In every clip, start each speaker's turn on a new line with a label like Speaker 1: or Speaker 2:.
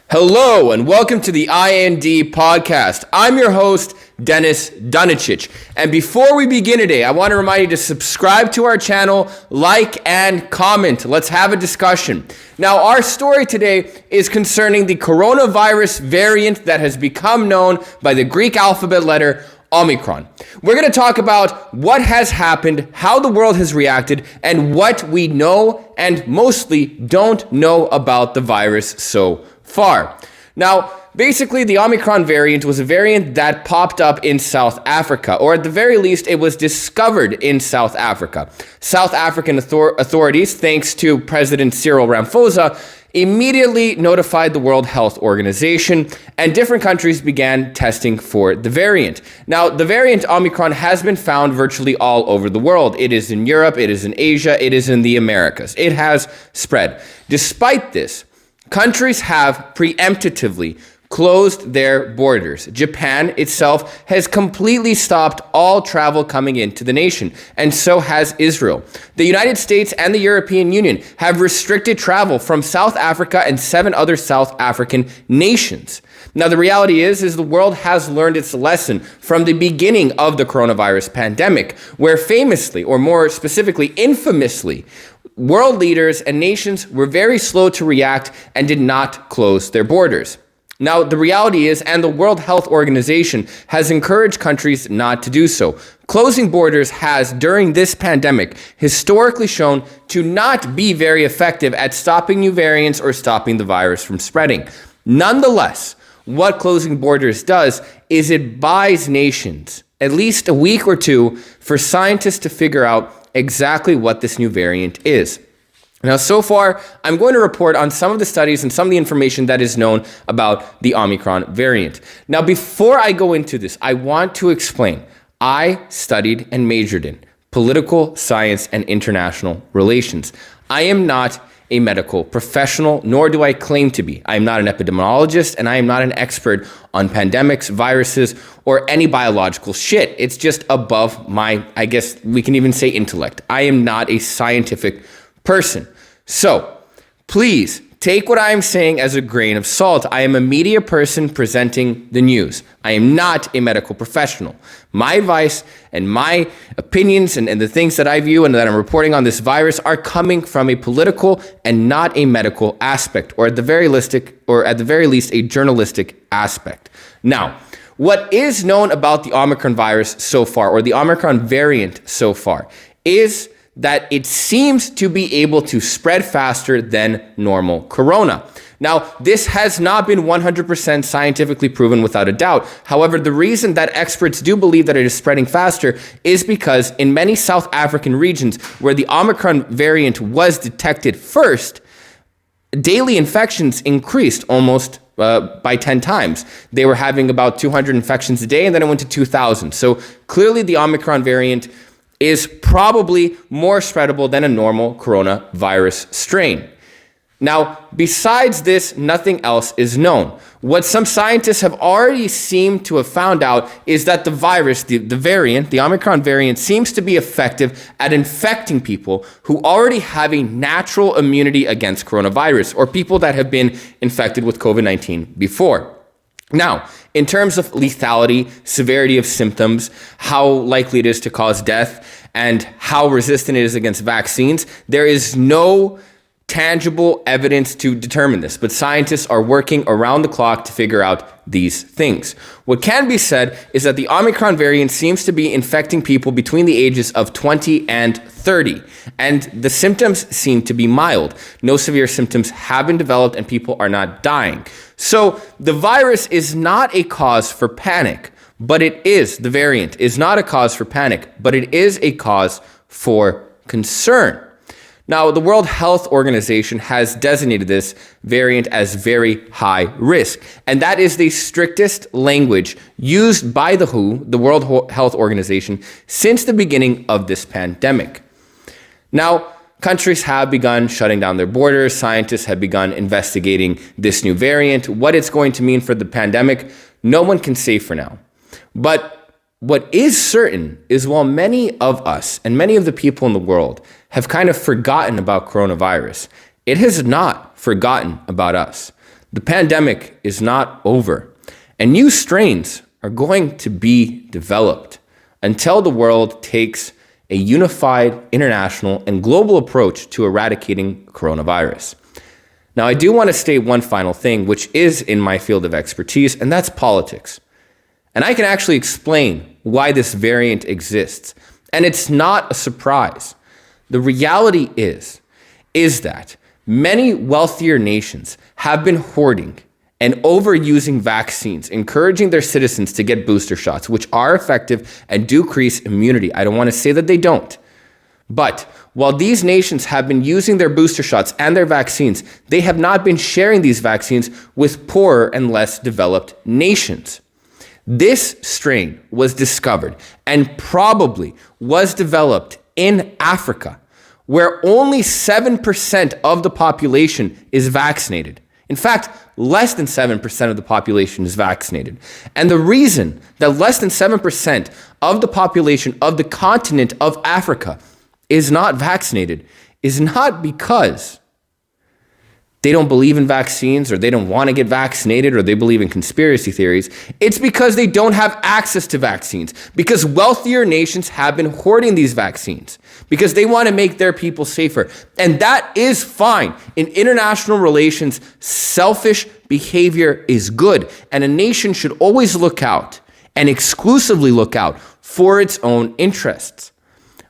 Speaker 1: Hello and welcome to the IND podcast. I'm your host, Dennis Dunicic. And before we begin today, I want to remind you to subscribe to our channel, like, and comment. Let's have a discussion. Now, our story today is concerning the coronavirus variant that has become known by the Greek alphabet letter Omicron. We're going to talk about what has happened, how the world has reacted, and what we know and mostly don't know about the virus so far. Now, basically, the Omicron variant was a variant that popped up in South Africa, or at the very least, it was discovered in South Africa. South African authorities, thanks to President Cyril Ramaphosa, immediately notified the World Health Organization, and different countries began testing for the variant. Now, the variant Omicron has been found virtually all over the world. It is in Europe, it is in Asia, it is in the Americas. It has spread. Despite this, countries have preemptively closed their borders. Japan itself has completely stopped all travel coming into the nation, and so has Israel. The United States and the European Union have restricted travel from South Africa and 7 other South African nations. Now, the reality is the world has learned its lesson from the beginning of the coronavirus pandemic, where famously, or more specifically, infamously, world leaders and nations were very slow to react and did not close their borders. Now, the reality is, and the World Health Organization has encouraged countries not to do so. Closing borders has, during this pandemic, historically shown to not be very effective at stopping new variants or stopping the virus from spreading. Nonetheless, what closing borders does is it buys nations at least a week or two for scientists to figure out exactly what this new variant is. Now, so far, I'm going to report on some of the studies and some of the information that is known about the Omicron variant. Now, before I go into this, I want to explain. I studied and majored in political science and international relations. I am not a medical professional, nor do I claim to be. I am not an epidemiologist, and I am not an expert on pandemics, viruses, or any biological shit. It's just above my, I guess we can even say, intellect. I am not a scientific person. So, please take what I am saying as a grain of salt. I am a media person presenting the news. I am not a medical professional. My advice and my opinions and the things that I view and that I'm reporting on this virus are coming from a political and not a medical aspect, or at the very least a journalistic aspect. Now, what is known about the Omicron virus so far, or the Omicron variant so far, is that it seems to be able to spread faster than normal corona. Now, this has not been 100% scientifically proven without a doubt. However, the reason that experts do believe that it is spreading faster is because in many South African regions where the Omicron variant was detected first, daily infections increased almost by 10 times. They were having about 200 infections a day, and then it went to 2,000. So clearly the Omicron variant is probably more spreadable than a normal coronavirus strain. Now, besides this, nothing else is known. What some scientists have already seemed to have found out is that the virus, the variant, the Omicron variant, seems to be effective at infecting people who already have a natural immunity against coronavirus, or people that have been infected with COVID-19 before. Now, in terms of lethality, severity of symptoms, how likely it is to cause death, and how resistant it is against vaccines, there is no tangible evidence to determine this, but scientists are working around the clock to figure out these things. What can be said is that the Omicron variant seems to be infecting people between the ages of 20 and 30, and the symptoms seem to be mild. No severe symptoms have been developed, and people are not dying. So the virus is not a cause for panic, but the variant is not a cause for panic, but it is a cause for concern. Now, the World Health Organization has designated this variant as very high risk, and that is the strictest language used by the WHO, the World Health Organization, since the beginning of this pandemic. Now, Countries have begun shutting down their borders. Scientists have begun investigating this new variant. What it's going to mean for the pandemic, no one can say for now. But what is certain is while many of us and many of the people in the world have kind of forgotten about coronavirus, it has not forgotten about us. The pandemic is not over, and new strains are going to be developed until the world takes a unified international and global approach to eradicating coronavirus. Now, I do want to state one final thing, which is in my field of expertise, and that's politics. And I can actually explain why this variant exists. And it's not a surprise. The reality is that many wealthier nations have been hoarding and overusing vaccines, encouraging their citizens to get booster shots, which are effective and do increase immunity. I don't want to say that they don't. But while these nations have been using their booster shots and their vaccines, they have not been sharing these vaccines with poorer and less developed nations. This strain was discovered and probably was developed in Africa, where only 7% of the population is vaccinated. In fact, less than 7% of the population is vaccinated. And the reason that less than 7% of the population of the continent of Africa is not vaccinated is not because they don't believe in vaccines or they don't want to get vaccinated or they believe in conspiracy theories. It's because they don't have access to vaccines, because wealthier nations have been hoarding these vaccines, because they want to make their people safer. And that is fine. In international relations, selfish behavior is good. And a nation should always look out and exclusively look out for its own interests.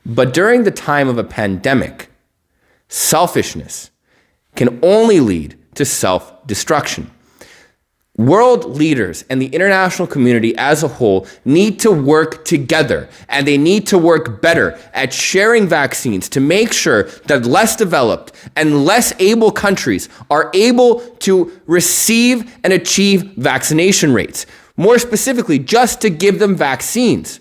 Speaker 1: But during the time of a pandemic, selfishness can only lead to self-destruction. World leaders and the international community as a whole need to work together, and they need to work better at sharing vaccines to make sure that less developed and less able countries are able to receive and achieve vaccination rates. More specifically, just to give them vaccines.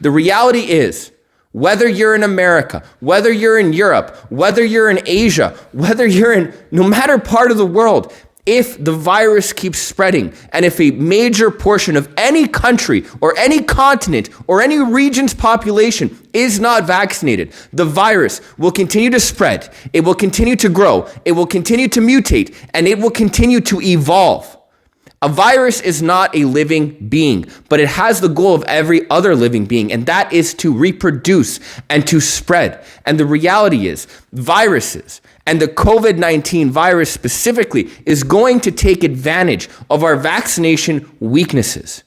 Speaker 1: The reality is, whether you're in America, whether you're in Europe, whether you're in Asia, whether you're in no matter part of the world, if the virus keeps spreading and if a major portion of any country or any continent or any region's population is not vaccinated, the virus will continue to spread, it will continue to grow, it will continue to mutate, and it will continue to evolve. A virus is not a living being, but it has the goal of every other living being, and that is to reproduce and to spread. And the reality is, viruses, and the COVID-19 virus specifically, is going to take advantage of our vaccination weaknesses.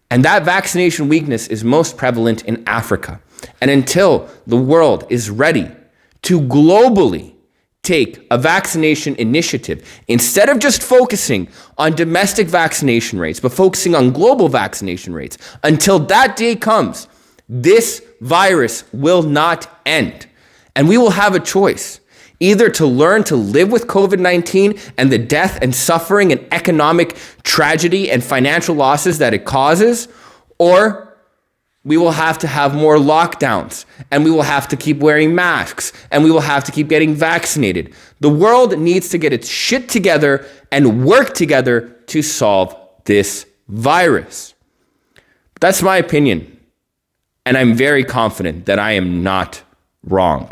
Speaker 1: And that vaccination weakness is most prevalent in Africa. And until the world is ready to globally take a vaccination initiative, instead of just focusing on domestic vaccination rates, but focusing on global vaccination rates, until that day comes, this virus will not end. And we will have a choice, either to learn to live with COVID-19 and the death and suffering and economic tragedy and financial losses that it causes, or we will have to have more lockdowns, and we will have to keep wearing masks, and we will have to keep getting vaccinated. The world needs to get its shit together and work together to solve this virus. That's my opinion, and I'm very confident that I am not wrong.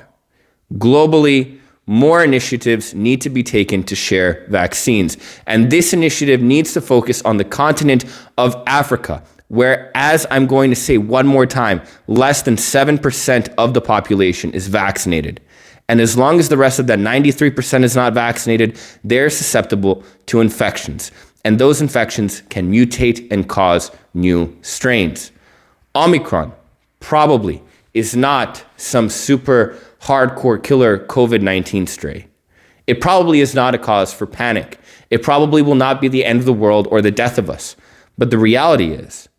Speaker 1: Globally, more initiatives need to be taken to share vaccines, and this initiative needs to focus on the continent of Africa, where, as I'm going to say one more time, less than 7% of the population is vaccinated. And as long as the rest of that 93% is not vaccinated, they're susceptible to infections. And those infections can mutate and cause new strains. Omicron probably is not some super hardcore killer COVID-19 strain. It probably is not a cause for panic. It probably will not be the end of the world or the death of us. But the reality is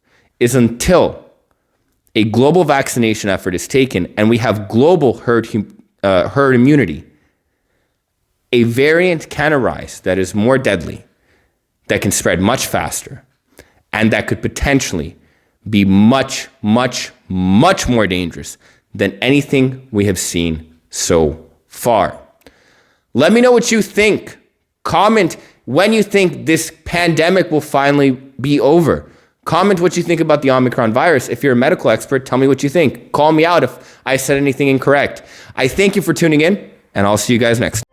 Speaker 1: until a global vaccination effort is taken and we have global herd immunity, a variant can arise that is more deadly, that can spread much faster, and that could potentially be much, much, much more dangerous than anything we have seen so far. Let me know what you think. Comment when you think this pandemic will finally be over. Comment what you think about the Omicron virus. If you're a medical expert, tell me what you think. Call me out if I said anything incorrect. I thank you for tuning in, and I'll see you guys next time.